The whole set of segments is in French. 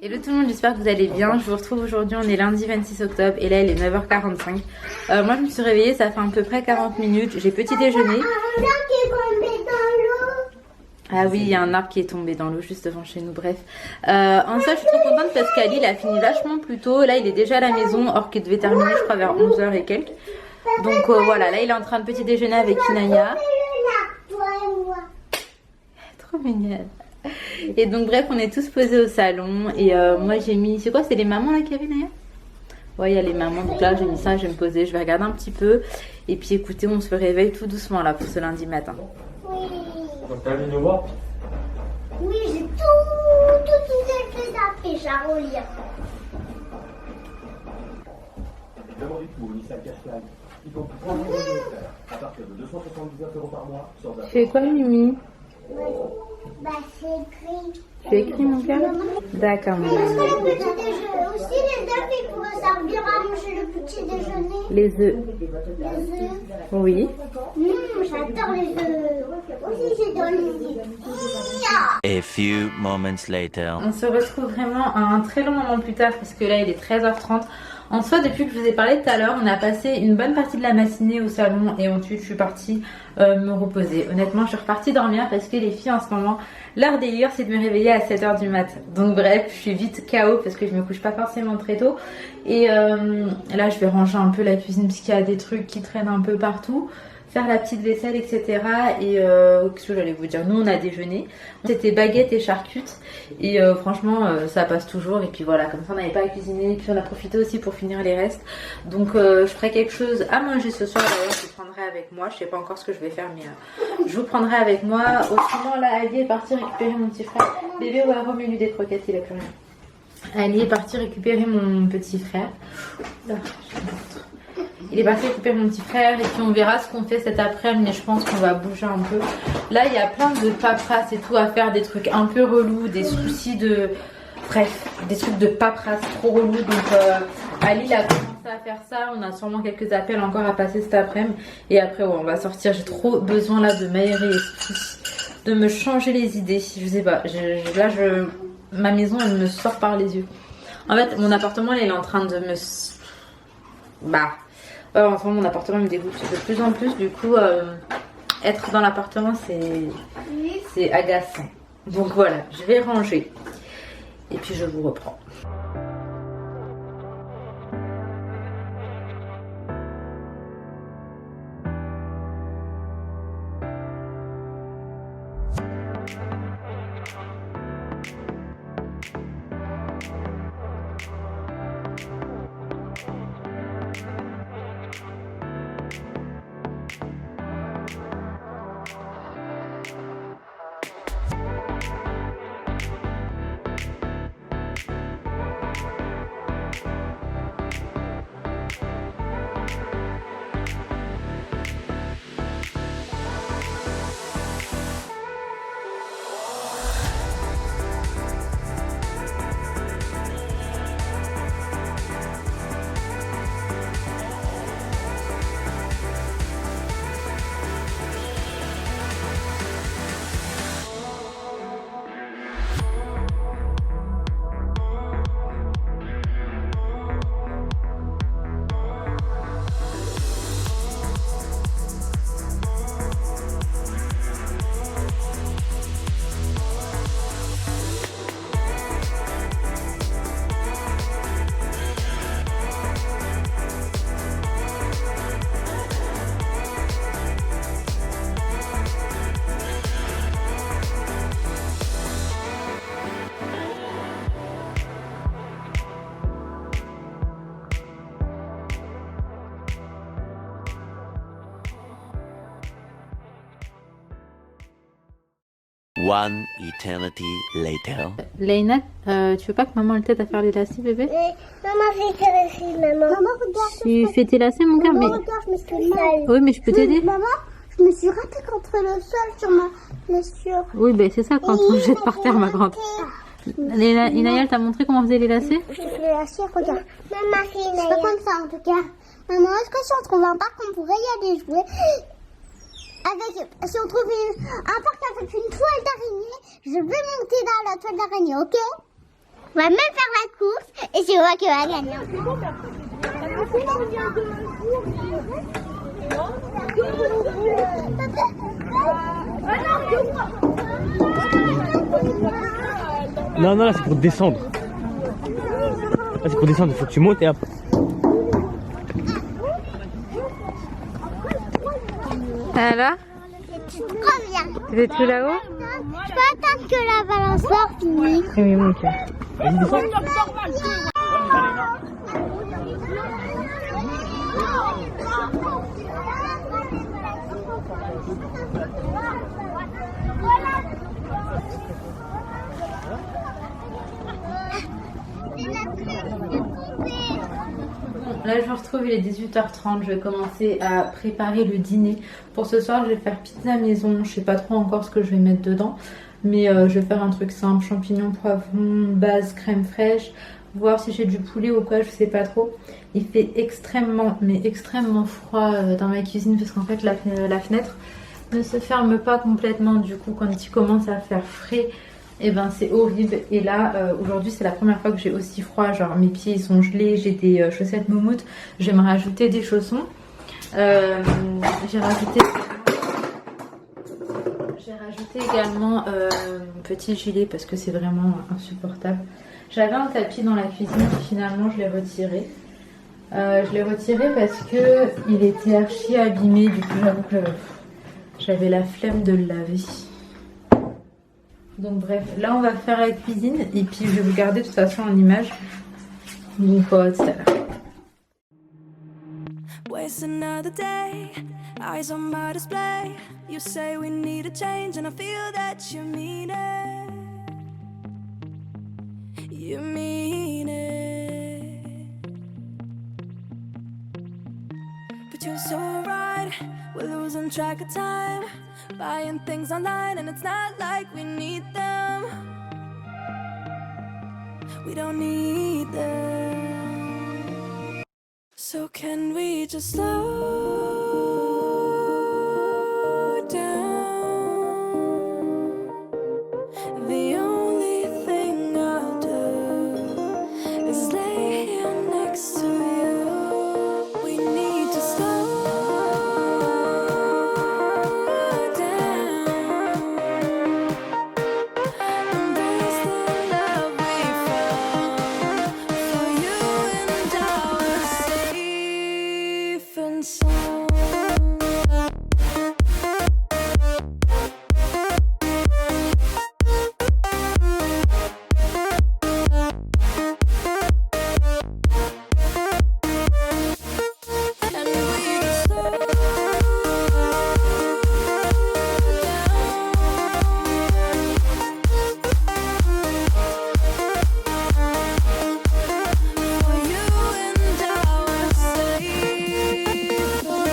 Hello tout le monde, j'espère que vous allez bien. Je vous retrouve aujourd'hui, on est lundi 26 octobre et là il est 9h45. Moi je me suis réveillée, ça fait à peu près 40 minutes. J'ai petit déjeuner. Ah oui, il y a un arbre qui est tombé dans l'eau juste devant chez nous, bref. En ça, je suis trop contente parce qu'Ali, il a fini vachement plus tôt. Là, il est déjà à la maison, or qu'il devait terminer, je crois, vers 11h et quelques. Donc voilà, là, il est en train de petit déjeuner avec Inaya. Trop mignonne. Et donc, bref, on est tous posés au salon. Et moi, j'ai mis... C'est quoi, c'est les mamans, là, qu'il y avait, Inaya? Ouais, il y a les mamans. Donc là, j'ai mis ça, je vais me poser, je vais regarder un petit peu. Et puis, écoutez, on se réveille tout doucement, là, pour ce lundi matin. Donc t'as mis nous voir? Oui, j'ai tout fait d'affiches à relire. D'abord du tout, Lisa Cashflag. Il faut prendre le faire à partir de 279 € par mois sur Tu fais quoi, Mimi? Bah, c'est écrit. Tu écris, mon cœur? D'accord, Parce que le petit déjeuner, aussi les œufs, ils pourraient servir à manger le petit déjeuner. Les œufs. Les œufs. Oui. J'adore les œufs. Aussi, j'adore les œufs. A few moments later. On se retrouve vraiment un très long moment plus tard parce que là il est 13h30. En soi, depuis que je vous ai parlé tout à l'heure, on a passé une bonne partie de la matinée au salon et ensuite je suis partie me reposer. Honnêtement, je suis repartie dormir parce que les filles en ce moment, leur délire c'est de me réveiller à 7h du mat. Donc bref, je suis vite KO parce que je me couche pas forcément très tôt. Et là je vais ranger un peu la cuisine parce qu'il y a des trucs qui traînent un peu partout. Faire la petite vaisselle, etc. Et qu'est-ce que j'allais vous dire? Nous, on a déjeuné. C'était baguette et charcutes. Et franchement, ça passe toujours. Et puis voilà, comme ça, on n'avait pas à cuisiner. Et puis on a profité aussi pour finir les restes. Donc, je ferai quelque chose à manger ce soir. D'ailleurs, je vous prendrai avec moi. Je sais pas encore ce que je vais faire, mais je vous prendrai avec moi. Autrement, là, Ali est parti récupérer mon petit frère. Bébé, ouais, remets-lui des croquettes, il a plus rien. Ali est parti récupérer mon petit frère. Là, je vous montre. Il est parti récupérer mon petit frère et puis on verra ce qu'on fait cet après-midi, mais je pense qu'on va bouger un peu. Là, il y a plein de paperasse et tout à faire, des trucs un peu relous, des soucis de... Bref, des trucs de paperasse trop relous. Donc Ali, il a commencé à faire ça. On a sûrement quelques appels encore à passer cet après-midi. Et après, ouais, on va sortir. J'ai trop besoin là de m'aérer l'esprit, de me changer les idées. Je sais pas, ma maison, elle me sort par les yeux. En fait, mon appartement, là, il est en train de me... en ce moment, mon appartement me dégoûte de plus en plus. Du coup, être dans l'appartement, c'est agaçant. Donc voilà, je vais ranger. Et puis, je vous reprends. One eternity later. Leïna, tu veux pas que maman elle t'aide à faire les lacets, bébé? Maman, fais tes lacets, maman. Maman, regarde. Tu fais tes lacets, mon cœur? Mais... Regarde, je me suis sale. Oui, mais je peux t'aider. Maman, je me suis ratée contre le sol sur ma blessure. Oui, ben c'est ça quand on jette par terre, ma grande. Inaya, elle t'a montré comment on faisait les lacets? Je te fais les lacets, regarde. Maman, c'est pas comme ça en tout cas. Maman, est-ce que si on trouve un parc, on pourrait y aller jouer? Si on trouve un parc avec une toile d'araignée, je vais monter dans la toile d'araignée, ok? On va même faire la course et c'est moi qui va gagner. Non, non, là c'est pour descendre. Là c'est pour descendre, il faut que tu montes et après. Alors, C'est trop bien. t'es tout là-haut? Je peux attendre que la balançoire finisse. Oui, mon cœur. Vas-y, descends. Là je me retrouve, il est 18h30, je vais commencer à préparer le dîner. Pour ce soir je vais faire pizza maison, je sais pas trop encore ce que je vais mettre dedans. Mais je vais faire un truc simple, champignons, poivrons, base, crème fraîche. Voir si j'ai du poulet ou quoi, je sais pas trop. Il fait extrêmement, mais extrêmement froid dans ma cuisine parce qu'en fait la fenêtre ne se ferme pas complètement. Du coup quand il commence à faire frais, et ben c'est horrible. Et là aujourd'hui c'est la première fois que j'ai aussi froid, genre mes pieds ils sont gelés, j'ai des chaussettes moumoutes, je vais me rajouter des chaussons. J'ai rajouté également mon petit gilet parce que c'est vraiment insupportable. J'avais un tapis dans la cuisine, finalement je l'ai retiré. Je l'ai retiré parce que il était archi abîmé, du coup j'avoue que j'avais la flemme de le laver. Donc bref, là on va faire la cuisine et puis je vais vous garder de toute façon en image. Donc tout à l'heure. Waste another day, eyes on my display. You say we need a change and I feel that you mean it. You mean it. But you're so right, we're losing track of time. Buying things online and it's not like we need them. We don't need them. So can we just slow down? The only thing I'll do is lay here next to you. We need to slow down. Embrace the love we found. For you and I were safe and sound. And we just slow down. For you and I were safe and sound.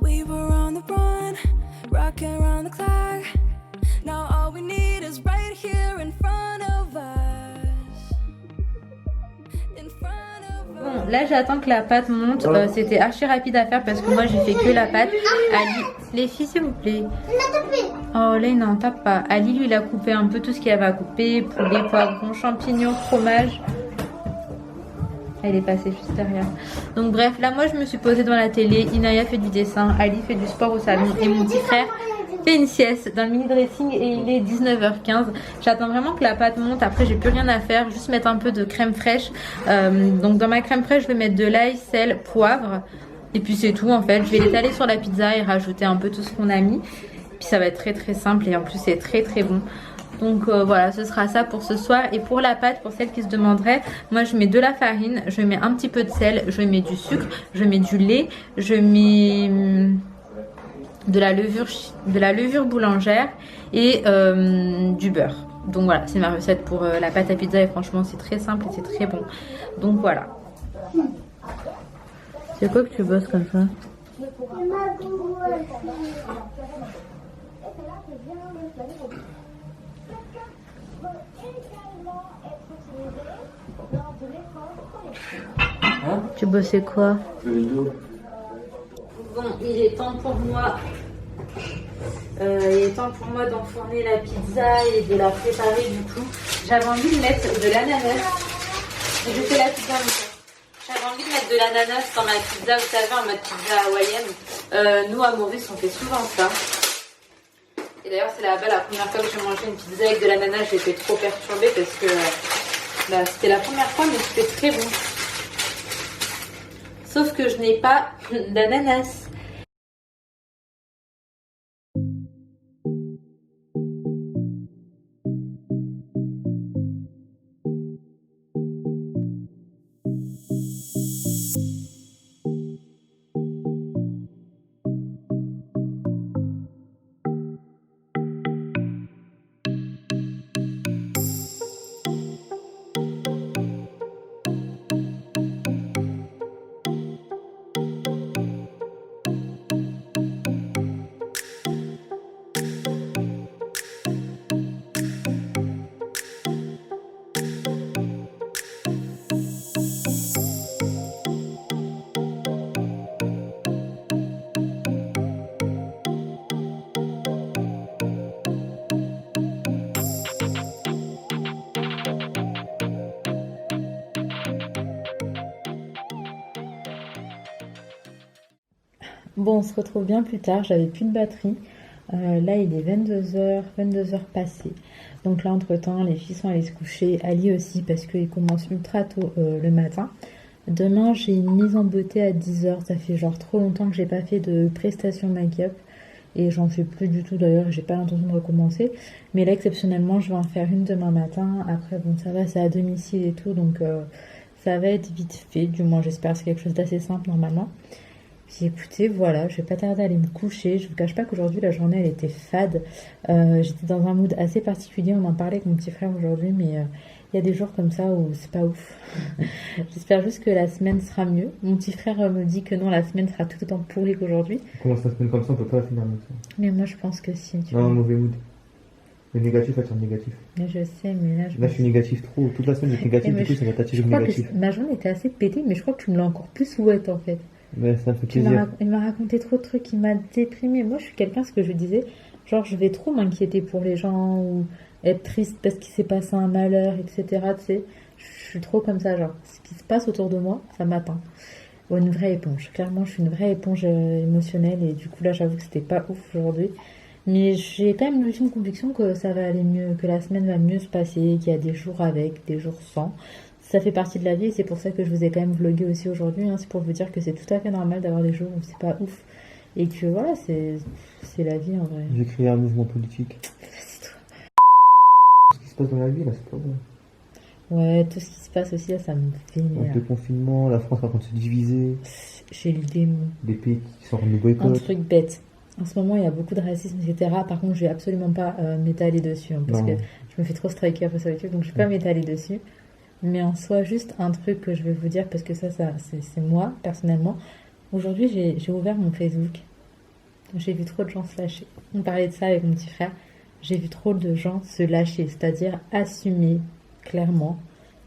We were on the run, rocking around the clock. Now all we need is right here in front of us. In front of us. Bon, là j'attends que la pâte monte. C'était archi rapide à faire parce que moi j'ai fait que la pâte. Ali, les filles s'il vous plaît. Oh là non, tape pas. Ali lui il a coupé un peu tout ce qu'il y avait à couper. Poulet, poivrons, champignons, fromage. Elle est passée juste derrière. Donc bref, là moi je me suis posée devant la télé. Inaya fait du dessin, Ali fait du sport au salon et mon petit frère fait une sieste dans le mini dressing et il est 19h15. J'attends vraiment que la pâte monte. Après j'ai plus rien à faire, juste mettre un peu de crème fraîche. Donc dans ma crème fraîche je vais mettre de l'ail, sel, poivre et puis c'est tout en fait. Je vais l'étaler sur la pizza et rajouter un peu tout ce qu'on a mis. Puis ça va être très très simple et en plus c'est très très bon. Donc voilà, ce sera ça pour ce soir. Et pour la pâte, pour celles qui se demanderaient, moi je mets de la farine, je mets un petit peu de sel, je mets du sucre, je mets du lait, je mets de la levure boulangère et du beurre. Donc voilà, c'est ma recette pour la pâte à pizza et franchement c'est très simple et c'est très bon. Donc voilà. C'est quoi que tu bosses comme ça? Tu bossais quoi? Le rideau. Bon, il est temps pour moi. D'enfourner la pizza et de la préparer du coup. J'avais envie de mettre de l'ananas. Je fais la pizza en même temps. J'avais envie de mettre de l'ananas dans ma pizza, vous savez, en mode pizza hawaïenne. Nous à Maurice on fait souvent ça. Et d'ailleurs c'est la première fois que j'ai mangé une pizza avec de l'ananas, j'étais trop perturbée parce que c'était la première fois mais c'était très bon. Sauf que je n'ai pas d'ananas. Bon, on se retrouve bien plus tard, j'avais plus de batterie. Là, il est 22h passées. Donc là, entre-temps, les filles sont allées se coucher. Ali aussi, parce qu'il commence ultra tôt le matin. Demain, j'ai une mise en beauté à 10h. Ça fait genre trop longtemps que j'ai pas fait de prestation make-up. Et j'en fais plus du tout d'ailleurs, j'ai pas l'intention de recommencer. Mais là, exceptionnellement, je vais en faire une demain matin. Après, bon, ça va, c'est à domicile et tout. Donc, ça va être vite fait. Du moins, j'espère. C'est quelque chose d'assez simple normalement. Puis écoutez, voilà, je vais pas tarder à aller me coucher. Je vous cache pas qu'aujourd'hui la journée elle était fade. J'étais dans un mood assez particulier. On en parlait avec mon petit frère aujourd'hui, mais il y a des jours comme ça où c'est pas ouf. J'espère juste que la semaine sera mieux. Mon petit frère me dit que non, la semaine sera tout autant pourrie qu'aujourd'hui. On commence la semaine comme ça, on peut pas la finir comme ça. Mais moi je pense que si. Tu Non, vois. mauvais mood. Le négatif attire le négatif. Mais je sais, mais là Là, je suis négatif trop. Toute la semaine, j'étais négatif, du coup, ça va t'attirer le négatif. ma journée était assez pétée, mais je crois que tu me l'as encore plus ouette en fait. Mais ça me fait plaisir. Il m'a raconté trop de trucs, il m'a déprimée. Moi, je suis quelqu'un, ce que je disais, genre, je vais trop m'inquiéter pour les gens ou être triste parce qu'il s'est passé un malheur, etc. Tu sais, je suis trop comme ça, genre, ce qui se passe autour de moi, ça m'atteint. Oh, une vraie éponge. Clairement, je suis une vraie éponge émotionnelle et du coup, là, j'avoue que c'était pas ouf aujourd'hui. Mais j'ai quand même une ultime conviction que ça va aller mieux, que la semaine va mieux se passer, qu'il y a des jours avec, des jours sans. Ça fait partie de la vie et c'est pour ça que je vous ai quand même vlogué aussi aujourd'hui. Hein. C'est pour vous dire que c'est tout à fait normal d'avoir des jours où c'est pas ouf. Et que voilà, c'est la vie en vrai. J'ai créé un mouvement politique. C'est toi. Ce qui se passe dans la vie, là, c'est pas bon. Ouais, tout ce qui se passe aussi, là, ça me fait... Le confinement, la France est en train de se diviser. J'ai le démon. Des pays qui sont en train de Un boycott. truc bête. En ce moment, il y a beaucoup de racisme, etc. Par contre, je vais absolument pas m'étaler dessus. Hein, parce Non. que je me fais trop striker après ça avec eux, donc je vais pas m'étaler dessus. Mais en soi, juste un truc que je vais vous dire, parce que ça c'est moi, personnellement. Aujourd'hui, j'ai ouvert mon Facebook. J'ai vu trop de gens se lâcher. On parlait de ça avec mon petit frère. J'ai vu trop de gens se lâcher, c'est-à-dire assumer clairement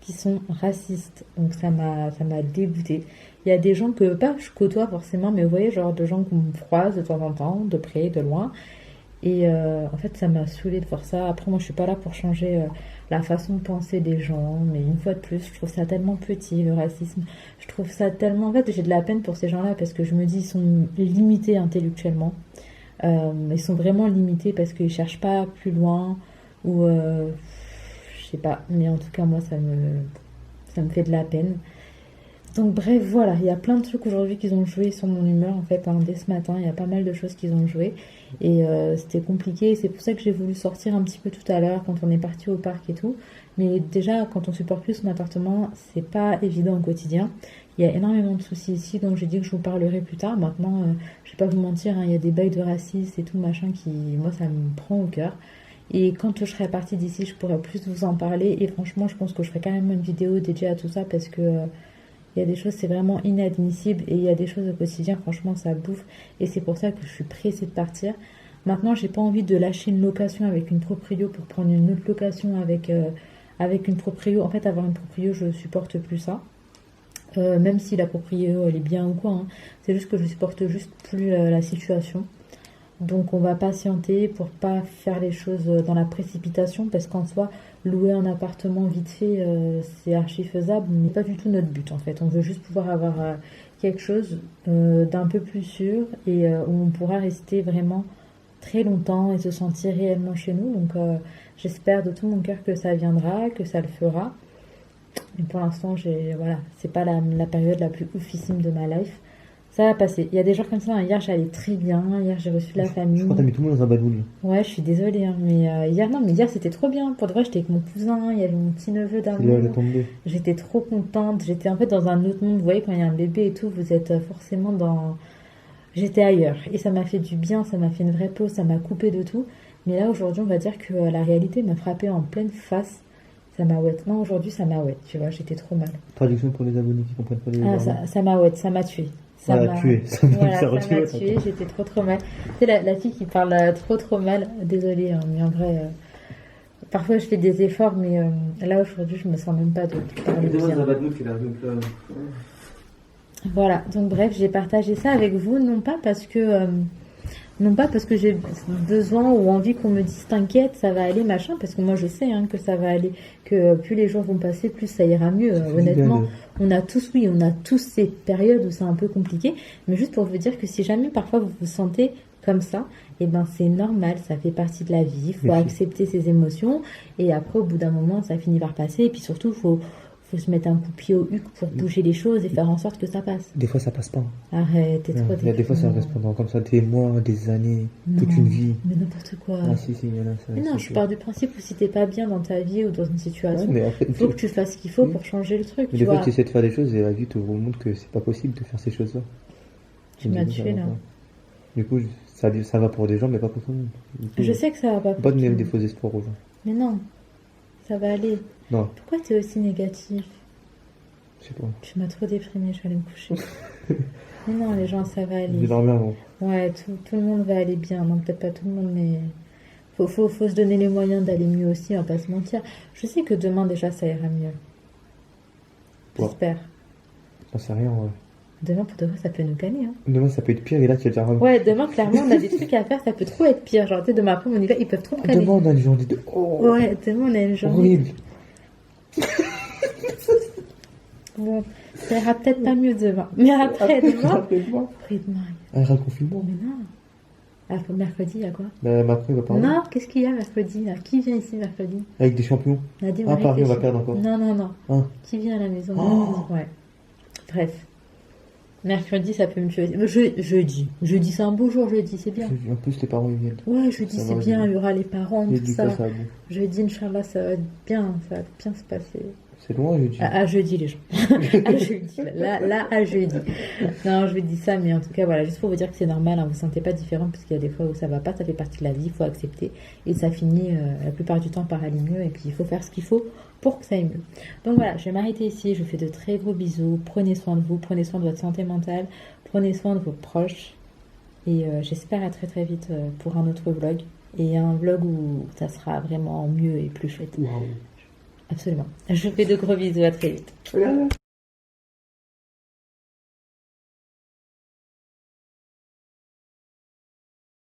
qu'ils sont racistes. Donc ça m'a dégoûtée. Il y a des gens que, pas je côtoie forcément, mais vous voyez, genre de gens qu'on croise de temps en temps, de près, de loin. Et en fait, ça m'a saoulée de voir ça. Après, moi, je suis pas là pour changer la façon de penser des gens. Mais une fois de plus, je trouve ça tellement petit, le racisme. Je trouve ça tellement... En fait, j'ai de la peine pour ces gens-là parce que je me dis, ils sont limités intellectuellement. Ils sont vraiment limités parce qu'ils cherchent pas plus loin. Ou... je sais pas. Mais en tout cas, moi, ça me fait de la peine. Donc bref, voilà, il y a plein de trucs aujourd'hui qui ont joué sur mon humeur en fait, hein, dès ce matin, il y a pas mal de choses qui ont joué et c'était compliqué, c'est pour ça que j'ai voulu sortir un petit peu tout à l'heure quand on est parti au parc et tout, mais déjà quand on supporte plus son appartement, c'est pas évident au quotidien, il y a énormément de soucis ici, donc j'ai dit que je vous parlerai plus tard. Maintenant, je vais pas vous mentir, hein, il y a des bails de racisme et tout machin qui, moi ça me prend au cœur. Et quand je serai partie d'ici, je pourrai plus vous en parler et franchement je pense que je ferai quand même une vidéo dédiée à tout ça parce que... il y a des choses, c'est vraiment inadmissible et il y a des choses au quotidien, franchement, ça bouffe. Et c'est pour ça que je suis pressée de partir. Maintenant, j'ai pas envie de lâcher une location avec une proprio pour prendre une autre location avec une proprio. En fait, avoir une proprio, je supporte plus ça. Même si la proprio, elle est bien ou quoi, hein. C'est juste que je supporte juste plus la situation. Donc on va patienter pour pas faire les choses dans la précipitation, parce qu'en soi, louer un appartement vite fait, c'est archi faisable, mais pas du tout notre but en fait. On veut juste pouvoir avoir quelque chose d'un peu plus sûr et où on pourra rester vraiment très longtemps et se sentir réellement chez nous. Donc j'espère de tout mon cœur que ça viendra, que ça le fera. Mais pour l'instant, voilà, c'est pas la période la plus oufissime de ma life. Ça va passer. Il y a des jours comme ça, hein. Hier j'allais très bien, hier j'ai reçu la famille. Je crois que t'as mis tout le monde dans un bad mood. Ouais, je suis désolée, hein, mais hier c'était trop bien. Pour de vrai, j'étais avec mon cousin, il y avait mon petit neveu d'amour. J'étais trop contente, j'étais en fait dans un autre monde. Vous voyez, quand il y a un bébé et tout, vous êtes forcément dans... J'étais ailleurs et ça m'a fait du bien, ça m'a fait une vraie pause, ça m'a coupé de tout. Mais là aujourd'hui, on va dire que la réalité m'a frappée en pleine face. Ça m'a ouette. Non, aujourd'hui ça m'a ouette, tu vois, j'étais trop mal. Traduction pour les abonnés qui comprennent pas les ça m'a ouette, ça m'a tué. Ça m'a tué. Ça m'a tué, j'étais trop mal. Tu sais, la fille qui parle trop mal, désolée, hein, mais en vrai, parfois je fais des efforts, mais là aujourd'hui je me sens même pas de parler bien. Voilà, donc bref, j'ai partagé ça avec vous, non pas parce que j'ai besoin ou envie qu'on me dise t'inquiète, ça va aller, machin, parce que moi je sais hein, que ça va aller, que plus les jours vont passer, plus ça ira mieux. Honnêtement, on a tous ces périodes où c'est un peu compliqué, mais juste pour vous dire que si jamais parfois vous vous sentez comme ça, et ben c'est normal, ça fait partie de la vie, il faut accepter ses émotions, et après au bout d'un moment ça finit par passer, et puis surtout faut se mettre un coup de pied au huc pour bouger les choses et faire en sorte que ça passe. Des fois ça passe pas. Arrête, t'es trop des fois ça reste pendant comme ça des mois, des années, toute une vie. Mais n'importe quoi. Ah si, il y en a ça. Mais non, je pars du principe où si t'es pas bien dans ta vie ou dans une situation, il faut que tu fasses ce qu'il faut pour changer le truc. Mais des fois tu essaies de faire des choses et la vie te montre que c'est pas possible de faire ces choses-là. Tu m'as tué là. Du coup, ça va pour des gens mais pas pour tout le monde. Je sais que ça va pas pour pas donner des faux espoirs aux gens. Mais non, ça va aller. Non. Pourquoi t'es aussi négatif? Je sais pas. Tu m'as trop déprimé, je vais aller me coucher. Mais non, les gens, ça va aller. Je vais dormir avant. Ouais, tout le monde va aller bien. Non, peut-être pas tout le monde, mais faut se donner les moyens d'aller mieux aussi, on va pas se mentir. Je sais que demain, déjà, ça ira mieux. J'espère. J'en sais rien, ouais. Demain, pour de vrai, ça peut nous canner. Hein. Demain, ça peut être pire et là, tu vas dire... Ouais, demain, clairement, on a des trucs à faire, ça peut trop être pire. Genre, tu sais, demain après, on y va, ils peuvent trop me canner. Demain, on a une journée de... Oh. Ouais, demain, on a une journée... Horrible. Bon, ça ira peut-être pas mieux demain. Mais après-demain... Après-demain. Il y aura le confinement. Mais non. Après, mercredi, il y a quoi? Après, on va parler. Non, qu'est-ce qu'il y a mercredi là? Qui vient ici mercredi? Avec des champions. Paris, on va perdre encore. Non. Ah. Qui vient à la maison? Ouais. Bref. Mercredi, ça peut me tuer. Jeudi, c'est un beau jour, jeudi, c'est bien. En plus, les parents, ils viennent. Ouais, jeudi, c'est bien, il y aura les parents, tout ça. Ça jeudi, Inch'Allah, ça va bien se passer. C'est loin, jeudi. À jeudi, les gens. À jeudi. Là, à jeudi. Non, je vous dis ça, mais en tout cas, voilà, juste pour vous dire que c'est normal, hein, vous ne sentez pas différent, parce qu'il y a des fois où ça va pas, ça fait partie de la vie, il faut accepter. Et ça finit la plupart du temps par aller mieux, et puis il faut faire ce qu'il faut pour que ça aille mieux. Donc voilà, je vais m'arrêter ici, je vous fais de très gros bisous, prenez soin de vous, prenez soin de votre santé mentale, prenez soin de vos proches, et j'espère à très très vite pour un autre vlog, et un vlog où ça sera vraiment mieux et plus chouette. Wow. Absolument. Je vous fais de gros bisous, à très vite.